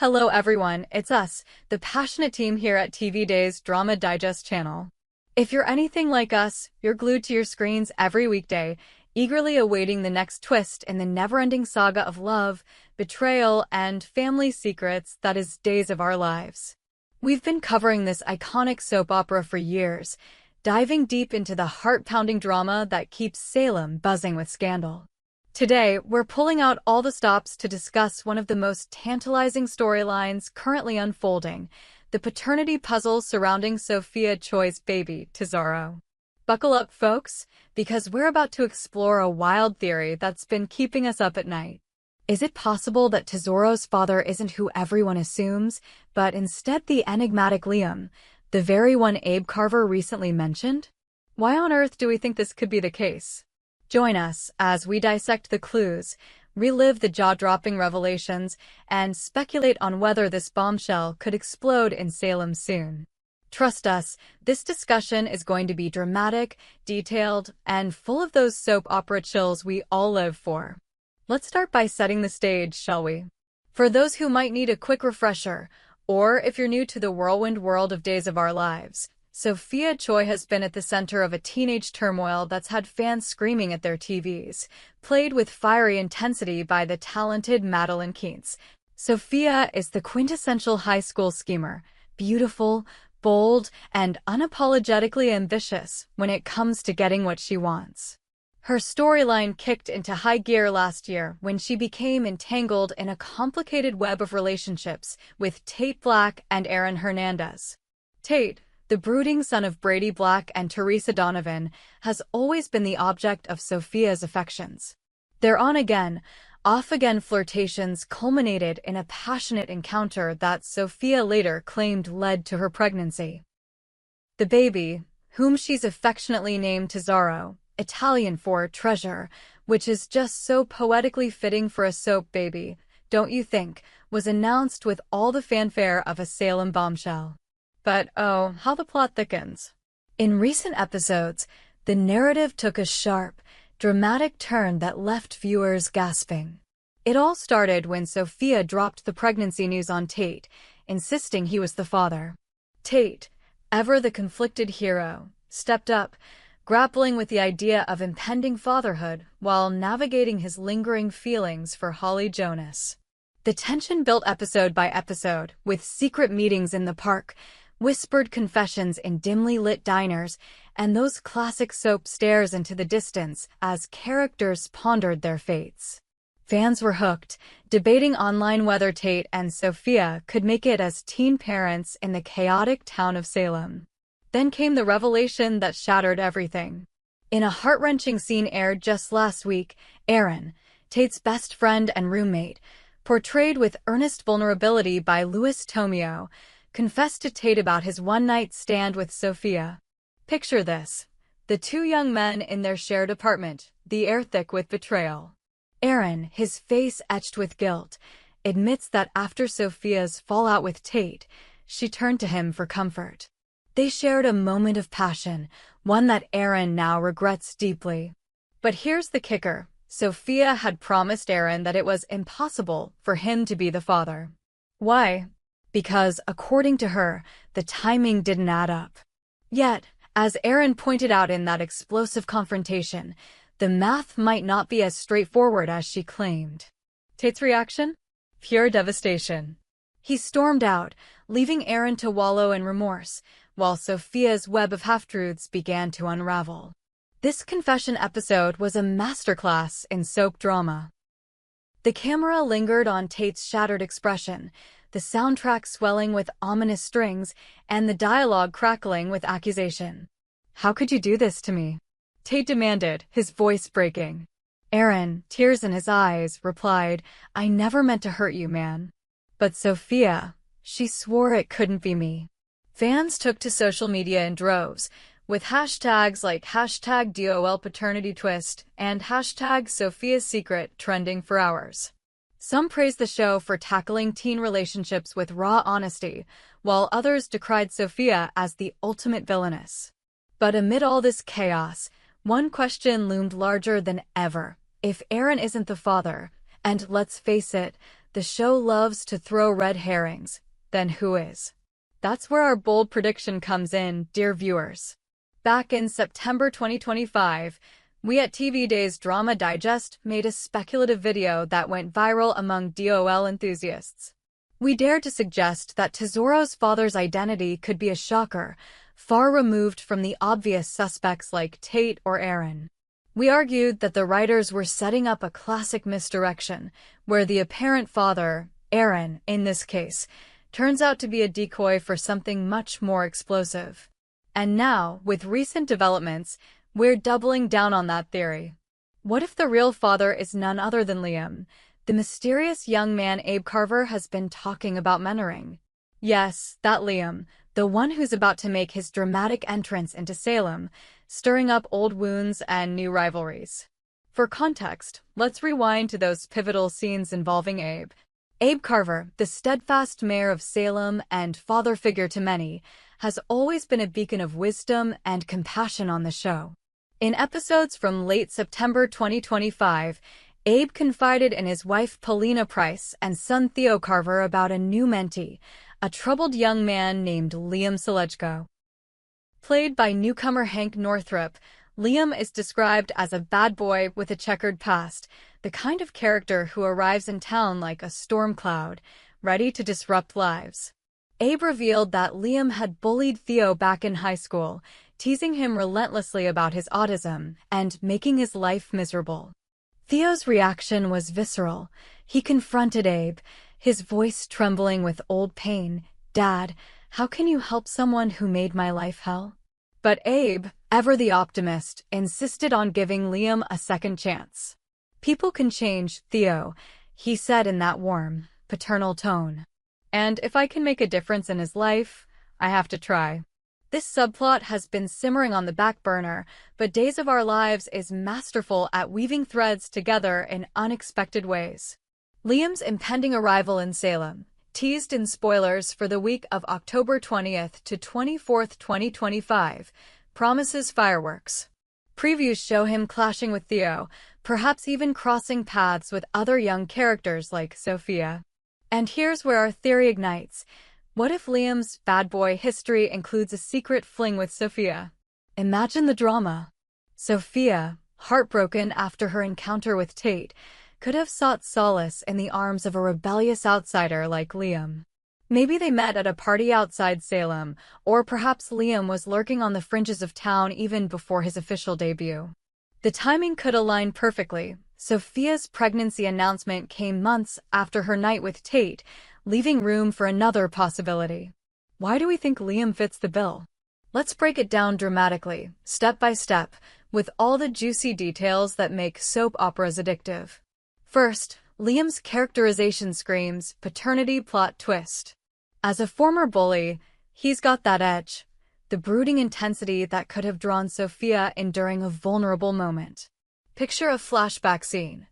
Hello everyone, it's us, the passionate team here at TV Day's Drama Digest channel. If you're anything like us, you're glued to your screens every weekday, eagerly awaiting the next twist in the never-ending saga of love, betrayal, and family secrets that is Days of Our Lives. We've been covering this iconic soap opera for years, diving deep into the heart-pounding drama that keeps Salem buzzing with scandal. Today, we're pulling out all the stops to discuss one of the most tantalizing storylines currently unfolding, the paternity puzzle surrounding Sophia Choi's baby, Tesoro. Buckle up, folks, because we're about to explore a wild theory that's been keeping us up at night. Is it possible that Tesoro's father isn't who everyone assumes, but instead the enigmatic Liam, the very one Abe Carver recently mentioned? Why on earth do we think this could be the case? Join us as we dissect the clues, relive the jaw-dropping revelations, and speculate on whether this bombshell could explode in Salem soon. Trust us, this discussion is going to be dramatic, detailed, and full of those soap opera chills we all live for. Let's start by setting the stage, shall we? For those who might need a quick refresher, or if you're new to the whirlwind world of Days of Our Lives, Sophia Choi has been at the center of a teenage turmoil that's had fans screaming at their TVs, played with fiery intensity by the talented Madeline Keats. Sophia is the quintessential high school schemer, beautiful, bold, and unapologetically ambitious when it comes to getting what she wants. Her storyline kicked into high gear last year when she became entangled in a complicated web of relationships with Tate Black and Aaron Hernandez. Tate, the brooding son of Brady Black and Teresa Donovan, has always been the object of Sophia's affections. Their on-again, off-again flirtations culminated in a passionate encounter that Sophia later claimed led to her pregnancy. The baby, whom she's affectionately named Tesoro, Italian for treasure, which is just so poetically fitting for a soap baby, don't you think, was announced with all the fanfare of a Salem bombshell. But oh, how the plot thickens. In recent episodes, the narrative took a sharp, dramatic turn that left viewers gasping. It all started when Sophia dropped the pregnancy news on Tate, insisting he was the father. Tate, ever the conflicted hero, stepped up, grappling with the idea of impending fatherhood while navigating his lingering feelings for Holly Jonas. The tension built episode by episode, with secret meetings in the park, whispered confessions in dimly lit diners, and those classic soap stares into the distance as characters pondered their fates. Fans were hooked, debating online whether Tate and Sophia could make it as teen parents in the chaotic town of Salem. Then came the revelation that shattered everything. In a heart-wrenching scene aired just last week, Aaron, Tate's best friend and roommate, portrayed with earnest vulnerability by Louis Tomeo, confessed to Tate about his one-night stand with Sophia. Picture this: the two young men in their shared apartment, the air thick with betrayal. Aaron, his face etched with guilt, admits that after Sophia's fallout with Tate, she turned to him for comfort. They shared a moment of passion, one that Aaron now regrets deeply. But here's the kicker: Sophia had promised Aaron that it was impossible for him to be the father. Why? Because, according to her, the timing didn't add up. Yet, as Aaron pointed out in that explosive confrontation, the math might not be as straightforward as she claimed. Tate's reaction? Pure devastation. He stormed out, leaving Aaron to wallow in remorse, while Sophia's web of half-truths began to unravel. This confession episode was a masterclass in soap drama. The camera lingered on Tate's shattered expression, the soundtrack swelling with ominous strings, and the dialogue crackling with accusation. "How could you do this to me?" Tate demanded, his voice breaking. Aaron, tears in his eyes, replied, "I never meant to hurt you, man." But Sophia, she swore it couldn't be me. Fans took to social media in droves, with hashtags like #DOLPaternityTwist and #SophiaSecret trending for hours. Some praised the show for tackling teen relationships with raw honesty, while others decried Sophia as the ultimate villainess. But amid all this chaos, one question loomed larger than ever: if Aaron isn't the father, and let's face it, The show loves to throw red herrings. Then who is? That's where our bold prediction comes in, dear viewers. Back in September 2025, we at TV Days Drama Digest made a speculative video that went viral among DOL enthusiasts. We dared to suggest that Tesoro's father's identity could be a shocker, far removed from the obvious suspects like Tate or Aaron. We argued that the writers were setting up a classic misdirection, where the apparent father, Aaron in this case, turns out to be a decoy for something much more explosive. And now, with recent developments, we're doubling down on that theory. What if the real father is none other than Liam, the mysterious young man Abe Carver has been talking about mentoring? Yes, that Liam, the one who's about to make his dramatic entrance into Salem, stirring up old wounds and new rivalries. For context, let's rewind to those pivotal scenes involving Abe. Abe Carver, the steadfast mayor of Salem and father figure to many, has always been a beacon of wisdom and compassion on the show. In episodes from late September 2025, Abe confided in his wife Paulina Price and son Theo Carver about a new mentee, a troubled young man named Liam Selejko. Played by newcomer Hank Northrup, Liam is described as a bad boy with a checkered past, the kind of character who arrives in town like a storm cloud, ready to disrupt lives. Abe revealed that Liam had bullied Theo back in high school, teasing him relentlessly about his autism and making his life miserable. Theo's reaction was visceral. He confronted Abe, his voice trembling with old pain. "Dad, how can you help someone who made my life hell?" But Abe, ever the optimist, insisted on giving Liam a second chance. "People can change, Theo," he said in that warm, paternal tone. "And if I can make a difference in his life, I have to try." This subplot has been simmering on the back burner, but Days of Our Lives is masterful at weaving threads together in unexpected ways. Liam's impending arrival in Salem, teased in spoilers for the week of October 20th to 24th, 2025, promises fireworks. Previews show him clashing with Theo, perhaps even crossing paths with other young characters like Sophia. And here's where our theory ignites. What if Liam's bad boy history includes a secret fling with Sophia? Imagine the drama. Sophia, heartbroken after her encounter with Tate, could have sought solace in the arms of a rebellious outsider like Liam. Maybe they met at a party outside Salem, or perhaps Liam was lurking on the fringes of town even before his official debut. The timing could align perfectly. Sophia's pregnancy announcement came months after her night with Tate, leaving room for another possibility. Why do we think Liam fits the bill? Let's break it down dramatically, step by step, with all the juicy details that make soap operas addictive. First, Liam's characterization screams paternity plot twist. As a former bully, he's got that edge, the brooding intensity that could have drawn Sophia in during a vulnerable moment. Picture a flashback scene.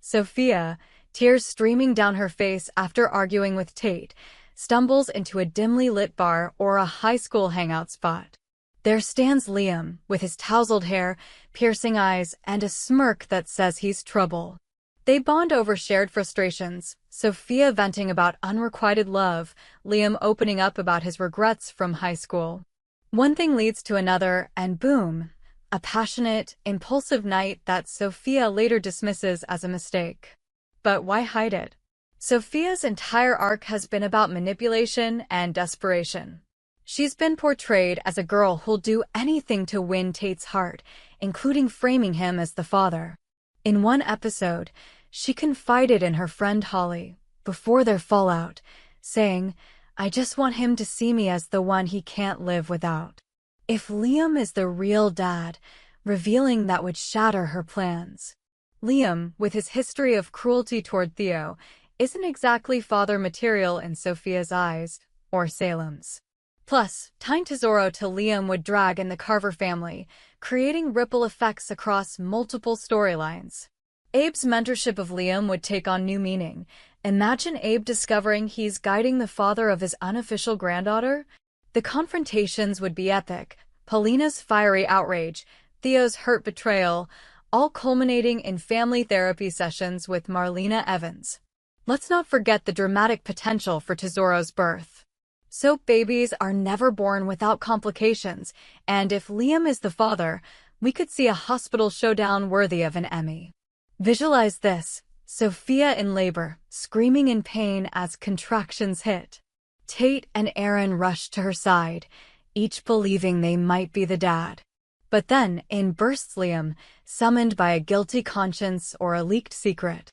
Sophia, tears streaming down her face after arguing with Tate, stumbles into a dimly lit bar or a high school hangout spot. There stands Liam, with his tousled hair, piercing eyes, and a smirk that says he's trouble. They bond over shared frustrations, Sophia venting about unrequited love, Liam opening up about his regrets from high school. One thing leads to another, and boom, a passionate, impulsive night that Sophia later dismisses as a mistake. But why hide it? Sophia's entire arc has been about manipulation and desperation. She's been portrayed as a girl who'll do anything to win Tate's heart, including framing him as the father. In one episode, she confided in her friend Holly, before their fallout, saying, "I just want him to see me as the one he can't live without." If Liam is the real dad, revealing that would shatter her plans. Liam, with his history of cruelty toward Theo, isn't exactly father material in Sophia's eyes, or Salem's. Plus, tying Tesoro to Liam would drag in the Carver family, creating ripple effects across multiple storylines. Abe's mentorship of Liam would take on new meaning. Imagine Abe discovering he's guiding the father of his unofficial granddaughter. The confrontations would be epic. Paulina's fiery outrage, Theo's hurt betrayal, all culminating in family therapy sessions with Marlena Evans. Let's not forget the dramatic potential for Tesoro's birth. Soap babies are never born without complications, and if Liam is the father, we could see a hospital showdown worthy of an Emmy. Visualize this: Sophia in labor, screaming in pain as contractions hit. Tate and Aaron rush to her side, each believing they might be the dad. But then, in bursts Liam, summoned by a guilty conscience or a leaked secret.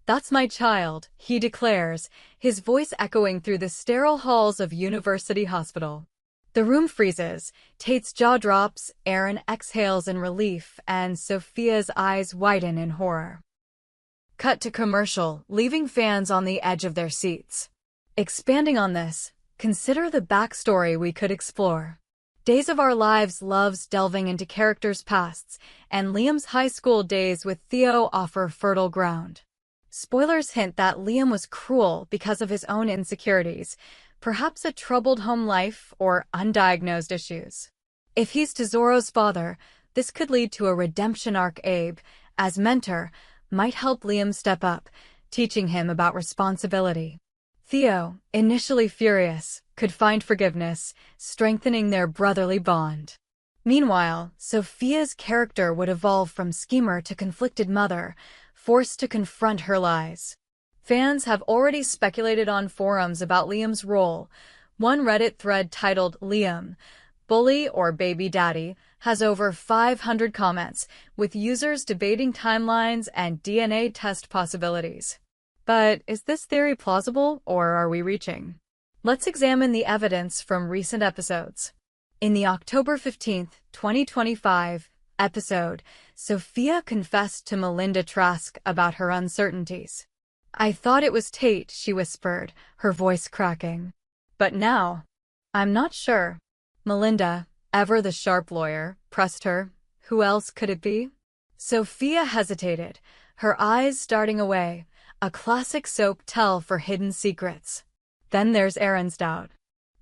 "That's my child," he declares, his voice echoing through the sterile halls of University Hospital. The room freezes, Tate's jaw drops, Aaron exhales in relief, and Sophia's eyes widen in horror. Cut to commercial, leaving fans on the edge of their seats. Expanding on this, consider the backstory we could explore. Days of Our Lives loves delving into characters' pasts, and Liam's high school days with Theo offer fertile ground. Spoilers hint that Liam was cruel because of his own insecurities, perhaps a troubled home life or undiagnosed issues. If he's Tesoro's father, this could lead to a redemption arc. Abe, as mentor, might help Liam step up, teaching him about responsibility. Theo, initially furious, could find forgiveness, strengthening their brotherly bond. Meanwhile, Sophia's character would evolve from schemer to conflicted mother, forced to confront her lies. Fans have already speculated on forums about Liam's role. One Reddit thread titled "Liam, Bully or Baby Daddy" has over 500 comments, with users debating timelines and DNA test possibilities. But is this theory plausible, or are we reaching? Let's examine the evidence from recent episodes. In the October 15, 2025 episode, Sophia confessed to Melinda Trask about her uncertainties. "I thought it was Tate," she whispered, her voice cracking. "But now, I'm not sure." Melinda, ever the sharp lawyer, pressed her. Who else could it be? Sophia hesitated, her eyes starting away, a classic soap tell for hidden secrets. Then there's Aaron's doubt.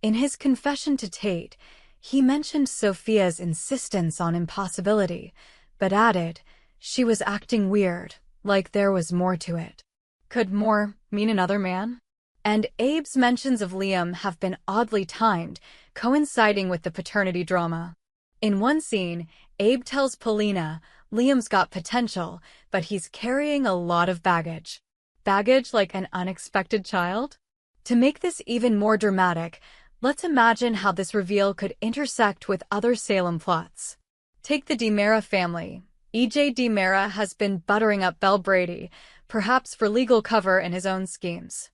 In his confession to Tate, he mentioned Sophia's insistence on impossibility, but added, she was acting weird, like there was more to it. Could more mean another man? And Abe's mentions of Liam have been oddly timed, coinciding with the paternity drama. In one scene, Abe tells Paulina, Liam's got potential, but he's carrying a lot of baggage. Baggage like an unexpected child? To make this even more dramatic, let's imagine how this reveal could intersect with other Salem plots. Take the DiMera family. E.J. DiMera has been buttering up Belle Brady, perhaps for legal cover in his own schemes.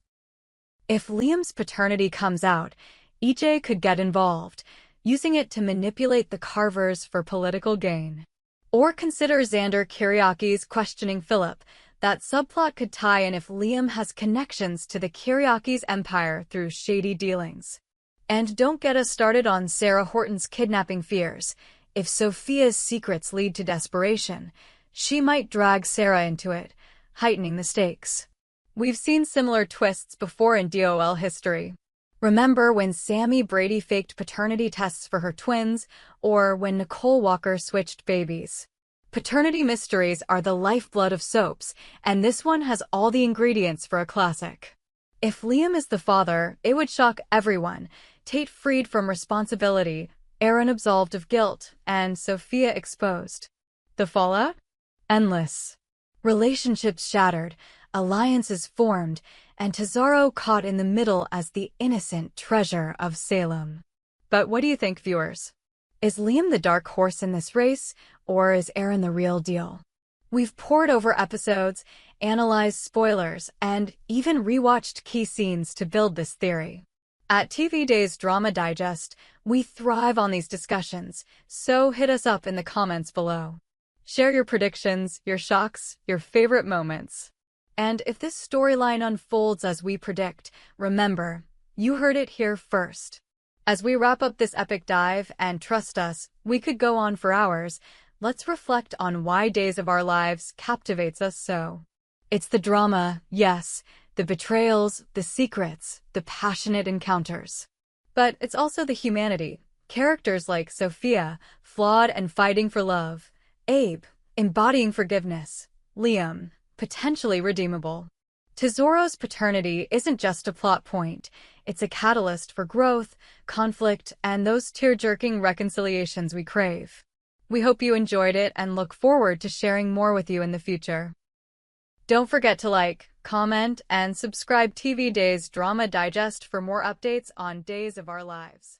If Liam's paternity comes out, E.J. could get involved, using it to manipulate the Carvers for political gain. Or consider Xander Kiriakis questioning Philip. That subplot could tie in if Liam has connections to the Kiriakis empire through shady dealings. And don't get us started on Sarah Horton's kidnapping fears. If Sophia's secrets lead to desperation, she might drag Sarah into it, heightening the stakes. We've seen similar twists before in DOL history. Remember when Sammy Brady faked paternity tests for her twins, or when Nicole Walker switched babies? Paternity mysteries are the lifeblood of soaps, and this one has all the ingredients for a classic. If Liam is the father, it would shock everyone. Tate freed from responsibility, Aaron absolved of guilt, and Sophia exposed. The fallout? Endless. Relationships shattered, alliances formed, and Tesoro caught in the middle as the innocent treasure of Salem. But what do you think, viewers? Is Liam the dark horse in this race, or is Aaron the real deal? We've pored over episodes, analyzed spoilers, and even rewatched key scenes to build this theory. At TV Days Drama Digest, we thrive on these discussions, so hit us up in the comments below. Share your predictions, your shocks, your favorite moments. And if this storyline unfolds as we predict, remember, you heard it here first. As we wrap up this epic dive, and trust us, we could go on for hours, let's reflect on why Days of Our Lives captivates us so. It's the drama, yes, the betrayals, the secrets, the passionate encounters. But it's also the humanity. Characters like Sophia, flawed and fighting for love. Abe, embodying forgiveness. Liam, potentially redeemable. Tesoro's paternity isn't just a plot point, it's a catalyst for growth, conflict, and those tear-jerking reconciliations we crave. We hope you enjoyed it and look forward to sharing more with you in the future. Don't forget to like, comment, and subscribe TV Days Drama Digest for more updates on Days of Our Lives.